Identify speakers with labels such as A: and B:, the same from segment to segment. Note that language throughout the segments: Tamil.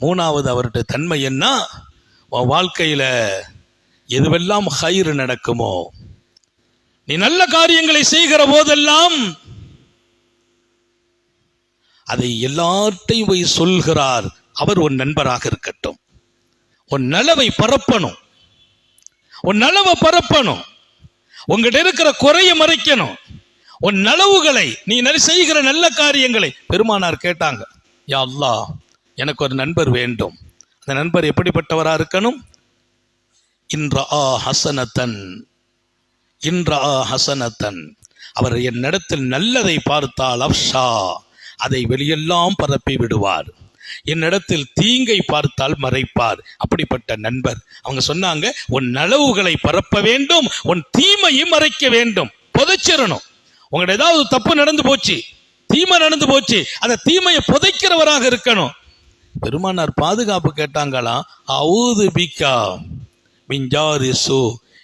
A: மூணாவது அவருடைய தன்மை என்ன? வாழ்க்கையில எதுவெல்லாம் ஹைர் நடக்குமோ, நீ நல்ல காரியங்களை செய்கிற போதெல்லாம் அதை எல்லார்ட்டையும் போய் சொல்கிறார். அவர் உன் நண்பராக இருக்கட்டும், உன் நலவை பரப்பணும், உன் நலவை பரப்பணும், உங்ககிட்ட இருக்கிற குறைய மறைக்கணும், உன் நலவுகளை நீ செய்கிற நல்ல காரியங்களை. பெருமானார் கேட்டாங்க, யா அல்லாஹ், எனக்கு ஒரு நண்பர் வேண்டும். அந்த நண்பர் எப்படிப்பட்டவரா இருக்கணும்? இன்றா ஹசனத்தன், இன்றா ஹசனத்தன், அவர் என்னிடத்தில் நல்லதை பார்த்தால் அப்ஷா, அதை வெளியெல்லாம் பரப்பி விடுவார். என்னிடத்தில் தீங்கை பார்த்தால் மறைப்பார். அப்படிப்பட்ட நண்பர். அவங்க சொன்னாங்க, உன் நலவுகளை பரப்ப வேண்டும், உன் தீமையை மறைக்க வேண்டும், புதைச்சிடணும். உங்கள்ட்ட ஏதாவது தப்பு நடந்து போச்சு, தீமை நடந்து போச்சு, அந்த தீமையை புதைக்கிறவராக இருக்கணும். பெருமானார் பாதுகாப்பு கேட்டாங்களாம், அவுது பிகா மிஞ்சாரிசு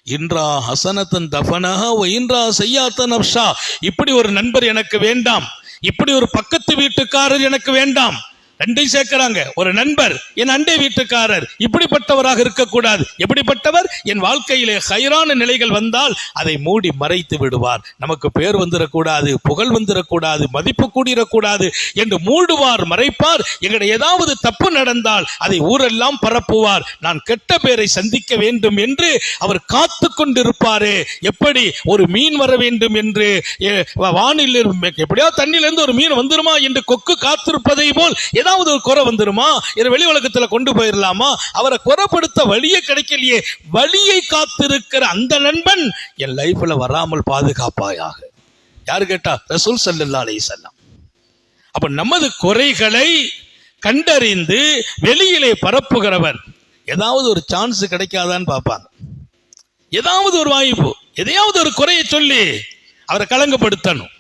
A: இன்றா ஹசனத்தன் தஃபனஹ வ இன்றா சய்யாத்தன் அப்ஷா. இப்படி ஒரு நண்பர் எனக்கு வேண்டாம், இப்படி ஒரு பக்கத்து வீட்டுக்காரர் எனக்கு வேண்டாம். ரெண்டையும் சேர்க்கிறாங்க. ஒரு நண்பர், என் அண்டை வீட்டுக்காரர், இப்படிப்பட்டவராக இருக்கக்கூடாது. எப்படிப்பட்டவர்? என் வாழ்க்கையிலே ஹைரான நிலைகள் வந்தால் அதை மூடி மறைத்து விடுவார். நமக்கு பேர் வந்துடக்கூடாது, புகழ் வந்துடக்கூடாது, மதிப்பு கூடிடக்கூடாது என்று மூடுவார், மறைப்பார். எங்களுடைய ஏதாவது தப்பு நடந்தால் அதை ஊரெல்லாம் பரப்புவார். நான் கெட்ட பேரை சந்திக்க வேண்டும் என்று அவர் காத்து கொண்டிருப்பாரே. எப்படி ஒரு மீன் வர வேண்டும் என்று வானில் எப்படியோ தண்ணியிலிருந்து ஒரு மீன் வந்துருமா என்று கொக்கு காத்திருப்பதை போல் ஏதாவது ஒரு குறை வந்துருமா, வெளி உலகத்துல கொண்டு போயிடலாமா, அவரை குறைப்படுத்த வழியே கிடைக்கலையே, வழியை காத்திருக்கிற அந்த நண்பன் என் லைஃப்ல வராமல் பாதுகாப்பாயாக. யாரு கேட்டா? ரசூல் ஸல்லல்லாஹு அலைஹி வஸல்லம். அப்ப நமது குறைகளை கண்டறிந்து வெளியிலே பரப்புகிறவர். ஏதாவது ஒரு சான்ஸ் கிடைக்காதான்னு பார்ப்பாங்க, ஏதாவது ஒரு வாய்ப்பு, எதையாவது ஒரு குறையை சொல்லி அவரை களங்கப்படுத்தணும்.